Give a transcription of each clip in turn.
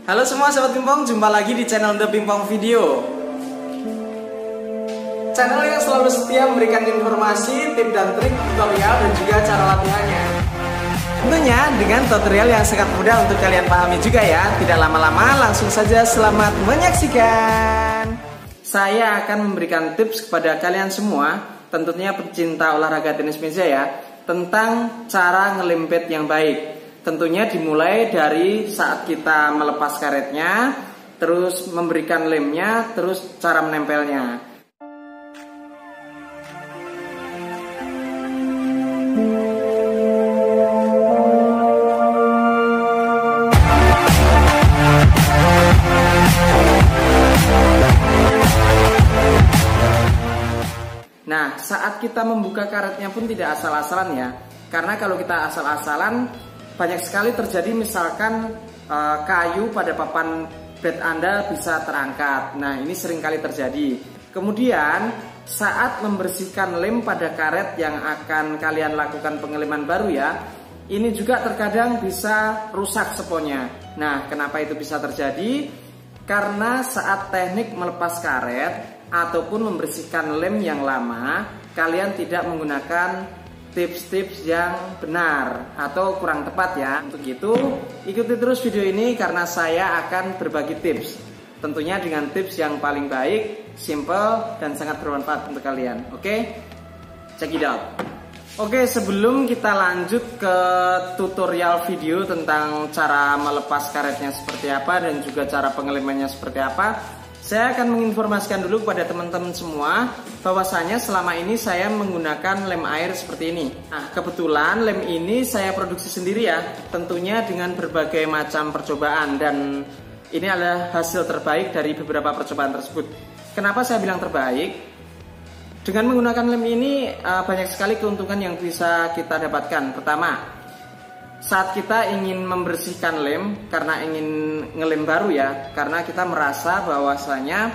Halo semua Sobat Pimpong, jumpa lagi di channel The Pimpong Video. Channel yang selalu setia memberikan informasi, tips dan trik, tutorial dan juga cara latihannya. Tentunya dengan tutorial yang sangat mudah untuk kalian pahami juga ya. Tidak lama-lama, langsung saja selamat menyaksikan. Saya akan memberikan tips kepada kalian semua, tentunya pecinta olahraga tenis meja ya, tentang cara ngelempet yang baik. Tentunya dimulai dari saat kita melepas karetnya, terus memberikan lemnya, terus cara menempelnya. Nah, saat kita membuka karetnya pun tidak asal-asalan ya. Karena kalau kita asal-asalan, banyak sekali terjadi misalkan kayu pada papan bed Anda bisa terangkat. Nah, ini sering kali terjadi. Kemudian saat membersihkan lem pada karet yang akan kalian lakukan pengeleman baru ya, ini juga terkadang bisa rusak seponnya. Nah, kenapa itu bisa terjadi? Karena saat teknik melepas karet ataupun membersihkan lem yang lama, kalian tidak menggunakan tips-tips yang benar atau kurang tepat ya. Untuk itu, ikuti terus video ini karena saya akan berbagi tips. Tentunya dengan tips yang paling baik, simple, dan sangat bermanfaat untuk kalian. Oke? Check it out. Oke, sebelum kita lanjut ke tutorial video tentang cara melepas karetnya seperti apa dan juga cara pengelemannya seperti apa, saya akan menginformasikan dulu kepada teman-teman semua bahwasanya selama ini saya menggunakan lem air seperti ini. Nah, kebetulan lem ini saya produksi sendiri ya, tentunya dengan berbagai macam percobaan, dan ini adalah hasil terbaik dari beberapa percobaan tersebut. Kenapa saya bilang terbaik? Dengan menggunakan lem ini banyak sekali keuntungan yang bisa kita dapatkan. Pertama, saat kita ingin membersihkan lem karena ingin ngelem baru ya, karena kita merasa bahwasanya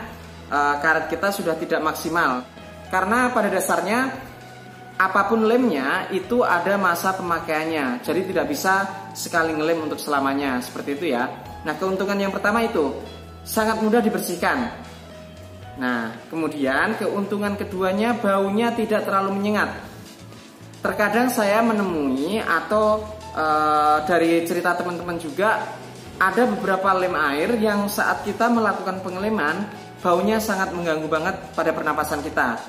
karet kita sudah tidak maksimal. Karena pada dasarnya apapun lemnya itu ada masa pemakaiannya, jadi tidak bisa sekali ngelem untuk selamanya, seperti itu ya. Nah, keuntungan yang pertama itu sangat mudah dibersihkan. Nah, kemudian keuntungan keduanya, baunya tidak terlalu menyengat. Terkadang saya menemui atau dari cerita teman-teman juga, ada beberapa lem air yang saat kita melakukan pengeleman baunya sangat mengganggu banget pada pernapasan kita.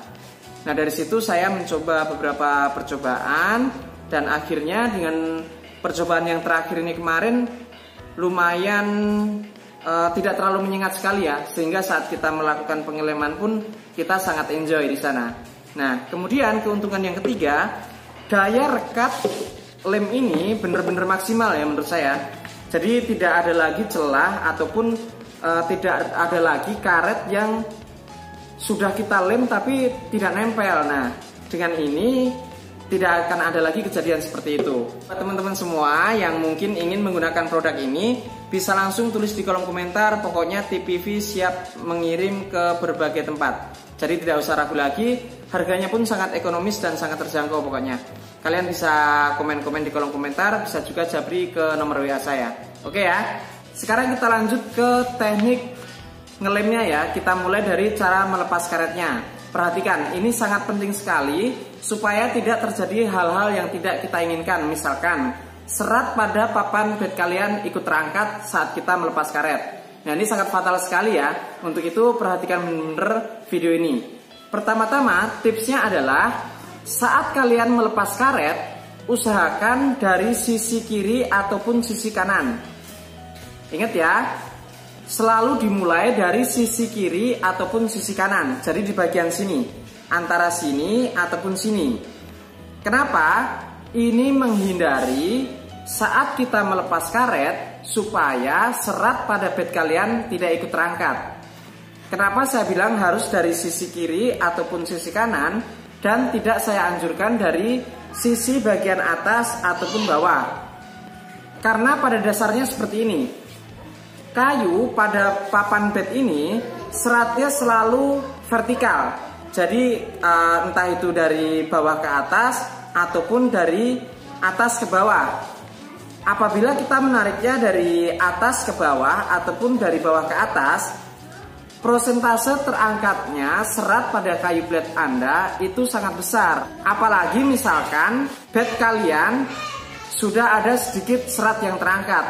Nah, dari situ saya mencoba beberapa percobaan, dan akhirnya dengan percobaan yang terakhir ini kemarin lumayan tidak terlalu menyengat sekali ya, sehingga saat kita melakukan pengeleman pun kita sangat enjoy di sana. Nah, kemudian keuntungan yang ketiga, daya rekat lem ini benar-benar maksimal ya menurut saya. Jadi tidak ada lagi celah ataupun tidak ada lagi karet yang sudah kita lem tapi tidak nempel. Nah, dengan ini tidak akan ada lagi kejadian seperti itu. Teman-teman semua yang mungkin ingin menggunakan produk ini bisa langsung tulis di kolom komentar. Pokoknya TPV siap mengirim ke berbagai tempat. Jadi tidak usah ragu lagi, harganya pun sangat ekonomis dan sangat terjangkau pokoknya. Kalian bisa komen-komen di kolom komentar, bisa juga japri ke nomor WA saya. Oke ya. Sekarang kita lanjut ke teknik ngelemnya ya. Kita mulai dari cara melepas karetnya. Perhatikan, ini sangat penting sekali supaya tidak terjadi hal-hal yang tidak kita inginkan. Misalkan serat pada papan bed kalian ikut terangkat saat kita melepas karet. Nah, ini sangat fatal sekali ya. Untuk itu perhatikan benar-benar video ini. Pertama-tama tipsnya adalah saat kalian melepas karet, usahakan dari sisi kiri ataupun sisi kanan. Ingat ya, selalu dimulai dari sisi kiri ataupun sisi kanan. Jadi di bagian sini, antara sini ataupun sini. Kenapa? Ini menghindari saat kita melepas karet supaya serat pada bed kalian tidak ikut terangkat. Kenapa saya bilang harus dari sisi kiri ataupun sisi kanan, dan tidak saya anjurkan dari sisi bagian atas ataupun bawah? Karena pada dasarnya seperti ini. Kayu pada papan bed ini seratnya selalu vertikal. Jadi entah itu dari bawah ke atas ataupun dari atas ke bawah. Apabila kita menariknya dari atas ke bawah ataupun dari bawah ke atas, prosentase terangkatnya serat pada kayu blade Anda itu sangat besar. Apalagi misalkan blade kalian sudah ada sedikit serat yang terangkat.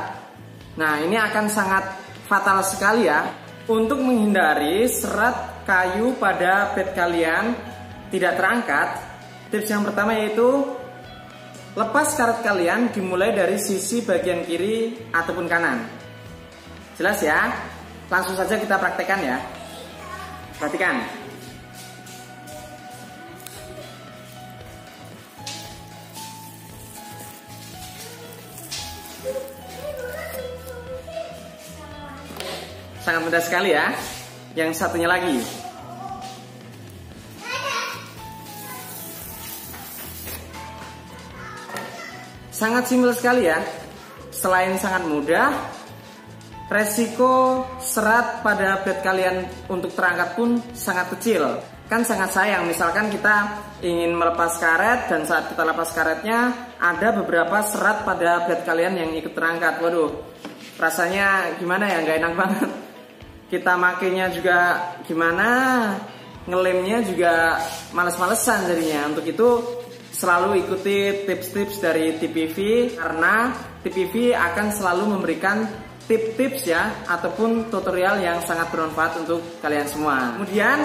Nah, ini akan sangat fatal sekali ya. Untuk menghindari serat kayu pada blade kalian tidak terangkat, tips yang pertama yaitu lepas karet kalian dimulai dari sisi bagian kiri ataupun kanan. Jelas ya? Langsung saja kita praktekkan ya. Perhatikan. Sangat mudah sekali ya. Yang satunya lagi. Sangat simpel sekali ya. Selain sangat mudah, resiko serat pada blade kalian untuk terangkat pun sangat kecil. Kan sangat sayang misalkan kita ingin melepas karet dan saat kita lepas karetnya ada beberapa serat pada blade kalian yang ikut terangkat. Waduh, rasanya gimana ya, nggak enak banget. Kita makainya juga gimana, ngelemnya juga males-malesan jadinya. Untuk itu selalu ikuti tips-tips dari TPV, karena TPV akan selalu memberikan tips-tips ya, ataupun tutorial yang sangat bermanfaat untuk kalian semua. Kemudian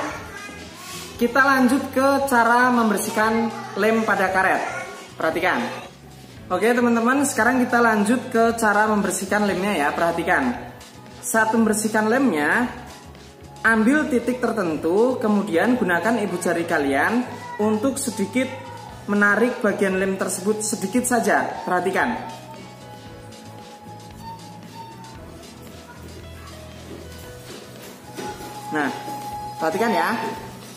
kita lanjut ke cara membersihkan lem pada karet. Perhatikan. Oke teman-teman, sekarang kita lanjut ke cara membersihkan lemnya ya. Perhatikan. Saat membersihkan lemnya, ambil titik tertentu, kemudian gunakan ibu jari kalian untuk sedikit menarik bagian lem tersebut sedikit saja. Perhatikan. Nah, perhatikan ya.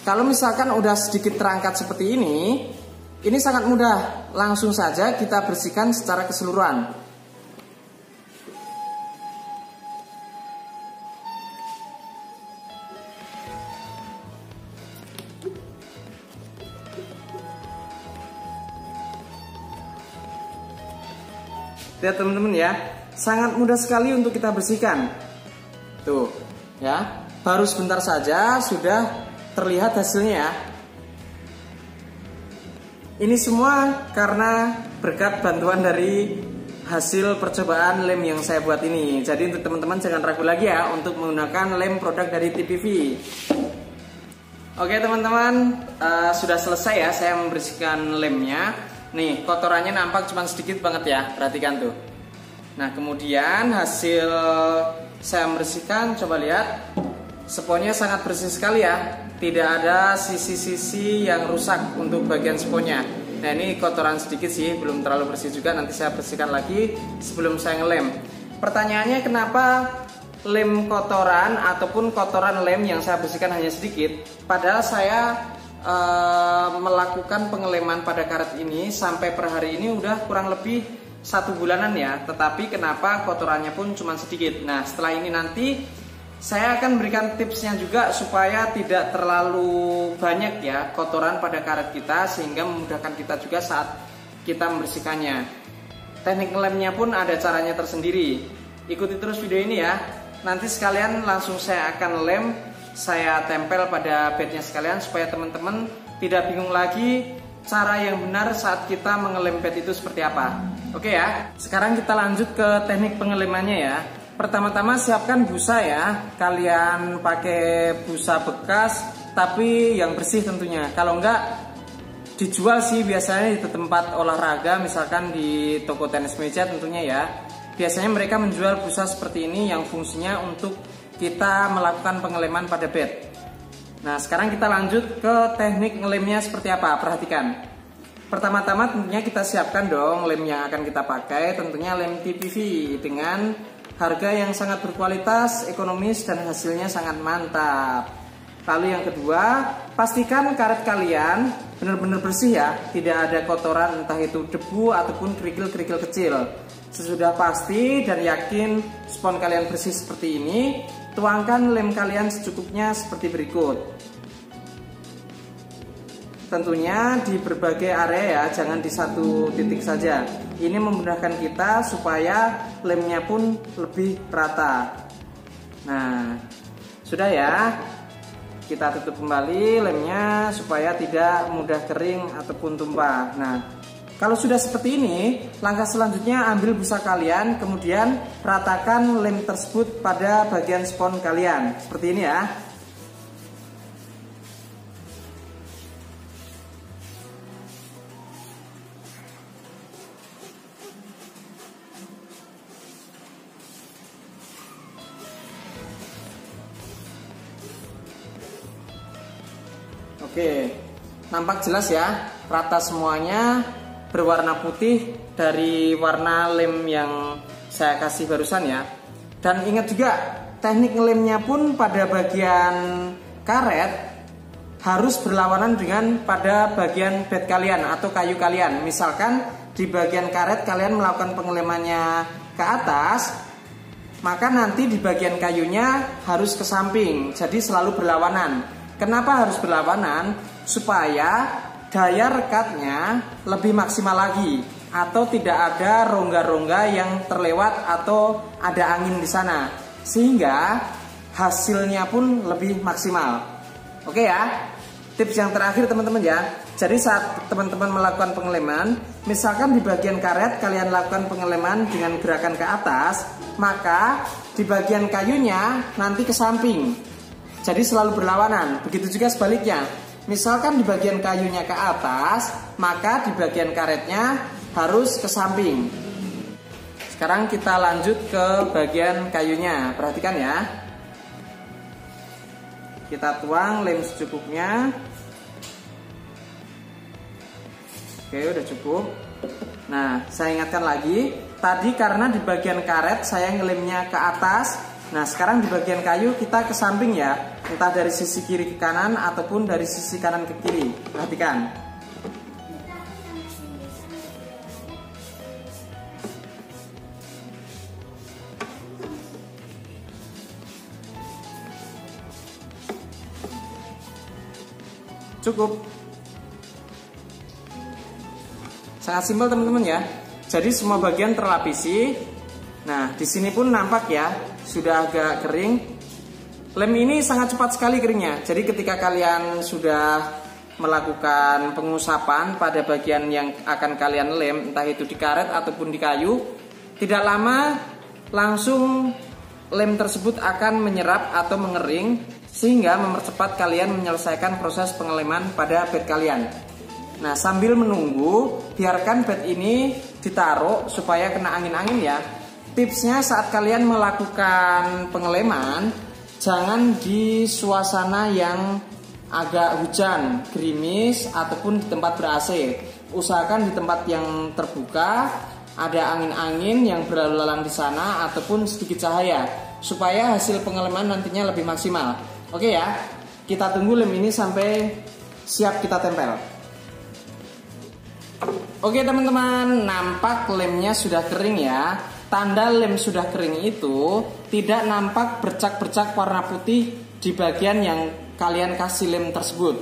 Kalau misalkan udah sedikit terangkat seperti ini sangat mudah. Langsung saja kita bersihkan secara keseluruhan. Lihat teman-teman ya, sangat mudah sekali untuk kita bersihkan. Tuh, ya. Baru sebentar saja sudah terlihat hasilnya ya. Ini semua karena berkat bantuan dari hasil percobaan lem yang saya buat ini. Jadi untuk teman-teman jangan ragu lagi ya untuk menggunakan lem produk dari TPV. Oke teman-teman, sudah selesai ya saya membersihkan lemnya. Nih, kotorannya nampak cuma sedikit banget ya, perhatikan tuh. Nah, kemudian hasil saya membersihkan, coba lihat. Sponnya sangat bersih sekali ya. Tidak ada sisi-sisi yang rusak untuk bagian sponnya. Nah, ini kotoran sedikit sih, belum terlalu bersih juga. Nanti saya bersihkan lagi sebelum saya ngelem. Pertanyaannya kenapa lem kotoran ataupun kotoran lem yang saya bersihkan hanya sedikit? Padahal saya melakukan pengeleman pada karet ini sampai per hari ini udah kurang lebih 1 bulanan ya, tetapi kenapa kotorannya pun cuma sedikit. Nah, setelah ini nanti saya akan berikan tipsnya juga supaya tidak terlalu banyak ya kotoran pada karet kita, sehingga memudahkan kita juga saat kita membersihkannya. Teknik lemnya pun ada caranya tersendiri. Ikuti terus video ini ya. Nanti sekalian langsung saya akan lem, saya tempel pada bednya sekalian supaya teman-teman tidak bingung lagi cara yang benar saat kita mengelem bed itu seperti apa. Oke ya. Sekarang kita lanjut ke teknik pengelemannya ya. Pertama-tama siapkan busa ya. Kalian pakai busa bekas tapi yang bersih tentunya. Kalau enggak dijual sih biasanya di tempat olahraga, misalkan di toko tenis meja tentunya ya. Biasanya mereka menjual busa seperti ini yang fungsinya untuk kita melakukan pengeleman pada bed. Nah, sekarang kita lanjut ke teknik ngelemnya seperti apa. Perhatikan. Pertama-tama tentunya kita siapkan dong lem yang akan kita pakai, tentunya lem TPV dengan harga yang sangat berkualitas, ekonomis, dan hasilnya sangat mantap. Lalu yang kedua, pastikan karet kalian benar-benar bersih ya, tidak ada kotoran entah itu debu ataupun kerikil-kerikil kecil. Sesudah pasti dan yakin spon kalian bersih seperti ini, tuangkan lem kalian secukupnya seperti berikut. Tentunya di berbagai area ya, jangan di satu titik saja. Ini memudahkan kita supaya lemnya pun lebih rata. Nah, sudah ya. Kita tutup kembali lemnya supaya tidak mudah kering ataupun tumpah. Nah, kalau sudah seperti ini, langkah selanjutnya ambil busa kalian, kemudian ratakan lem tersebut pada bagian spons kalian. Seperti ini ya. Oke, nampak jelas ya, rata semuanya, berwarna putih dari warna lem yang saya kasih barusan ya. Dan ingat juga, teknik ngelemnya pun pada bagian karet harus berlawanan dengan pada bagian bed kalian atau kayu kalian. Misalkan di bagian karet kalian melakukan pengelemannya ke atas, maka nanti di bagian kayunya harus ke samping, jadi selalu berlawanan. Kenapa harus berlawanan? Supaya daya rekatnya lebih maksimal lagi, atau tidak ada rongga-rongga yang terlewat atau ada angin di sana, sehingga hasilnya pun lebih maksimal. Oke ya. Tips yang terakhir teman-teman ya. Jadi saat teman-teman melakukan pengeleman, misalkan di bagian karet kalian lakukan pengeleman dengan gerakan ke atas, maka di bagian kayunya nanti ke samping. Jadi selalu berlawanan. Begitu juga sebaliknya. Misalkan di bagian kayunya ke atas, maka di bagian karetnya harus ke samping. Sekarang kita lanjut ke bagian kayunya. Perhatikan ya. Kita tuang lem secukupnya. Oke, udah cukup. Nah, saya ingatkan lagi, tadi karena di bagian karet saya ngelemnya ke atas. Nah, sekarang di bagian kayu kita ke samping ya, entah dari sisi kiri ke kanan ataupun dari sisi kanan ke kiri. Perhatikan. Cukup. Sangat simpel teman-teman ya. Jadi semua bagian terlapisi. Nah, di sini pun nampak ya, sudah agak kering. Lem ini sangat cepat sekali keringnya. Jadi ketika kalian sudah melakukan pengusapan pada bagian yang akan kalian lem, entah itu di karet ataupun di kayu, tidak lama langsung lem tersebut akan menyerap atau mengering, sehingga mempercepat kalian menyelesaikan proses pengeleman pada bed kalian. Nah, sambil menunggu, biarkan bed ini ditaruh supaya kena angin-angin ya. Tipsnya saat kalian melakukan pengeleman, jangan di suasana yang agak hujan, gerimis, ataupun di tempat ber-AC. Usahakan di tempat yang terbuka, ada angin-angin yang berlalu lalang di sana, ataupun sedikit cahaya, supaya hasil pengeleman nantinya lebih maksimal. Oke ya, kita tunggu lem ini sampai siap kita tempel. Oke teman-teman, nampak lemnya sudah kering ya. Tanda lem sudah kering itu tidak nampak bercak-bercak warna putih di bagian yang kalian kasih lem tersebut,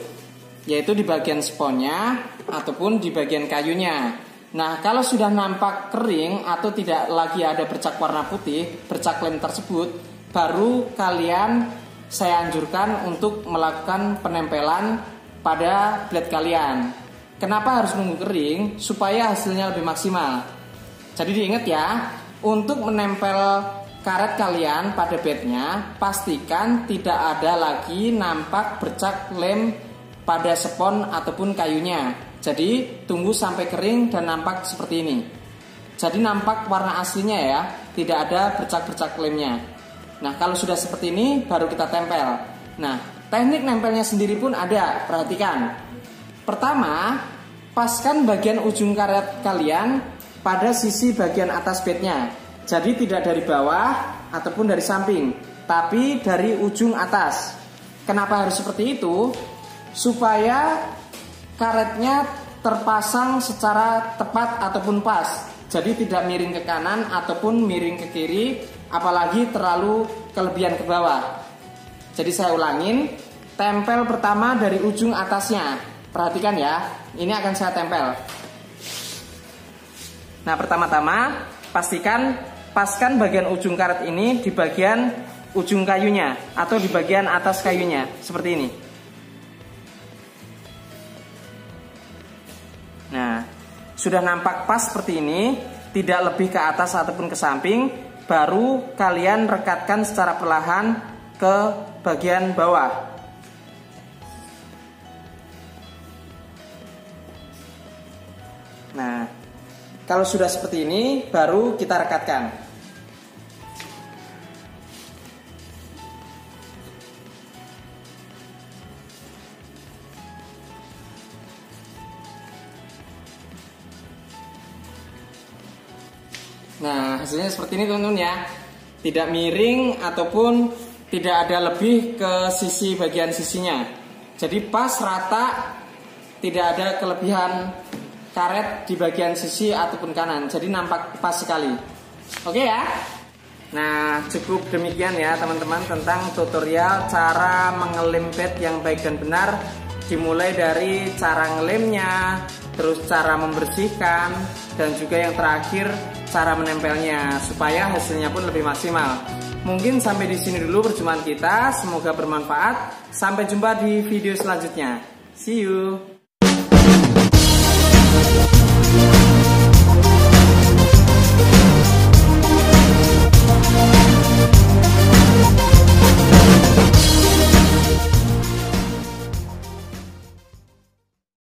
yaitu di bagian sponnya ataupun di bagian kayunya. Nah, kalau sudah nampak kering atau tidak lagi ada bercak warna putih, bercak lem tersebut, baru kalian saya anjurkan untuk melakukan penempelan pada blade kalian. Kenapa harus nunggu kering? Supaya hasilnya lebih maksimal. Jadi diingat ya, untuk menempel karet kalian pada bednya, pastikan tidak ada lagi nampak bercak lem pada spons ataupun kayunya. Jadi tunggu sampai kering dan nampak seperti ini. Jadi nampak warna aslinya ya, tidak ada bercak-bercak lemnya. Nah, kalau sudah seperti ini baru kita tempel. Nah, teknik nempelnya sendiri pun ada, perhatikan. Pertama, paskan bagian ujung karet kalian pada sisi bagian atas bednya. Jadi tidak dari bawah ataupun dari samping, tapi dari ujung atas. Kenapa harus seperti itu? Supaya karetnya terpasang secara tepat ataupun pas. Jadi tidak miring ke kanan ataupun miring ke kiri, apalagi terlalu kelebihan ke bawah. Jadi saya ulangin, tempel pertama dari ujung atasnya. Perhatikan ya, ini akan saya tempel. Nah, pertama-tama paskan bagian ujung karet ini di bagian ujung kayunya atau di bagian atas kayunya seperti ini. Nah, sudah nampak pas seperti ini, tidak lebih ke atas ataupun ke samping, baru kalian rekatkan secara perlahan ke bagian bawah. Nah, kalau sudah seperti ini, baru kita rekatkan. Nah, hasilnya seperti ini teman-teman ya. Tidak miring ataupun tidak ada lebih ke sisi bagian sisinya. Jadi pas rata, tidak ada kelebihan karet di bagian sisi ataupun kanan. Jadi nampak pas sekali. Oke ya. Nah, cukup demikian ya teman-teman tentang tutorial cara mengelem bed yang baik dan benar. Dimulai dari cara ngelemnya, terus cara membersihkan, dan juga yang terakhir cara menempelnya supaya hasilnya pun lebih maksimal. Mungkin sampai di sini dulu perjumpaan kita, semoga bermanfaat. Sampai jumpa di video selanjutnya. See you.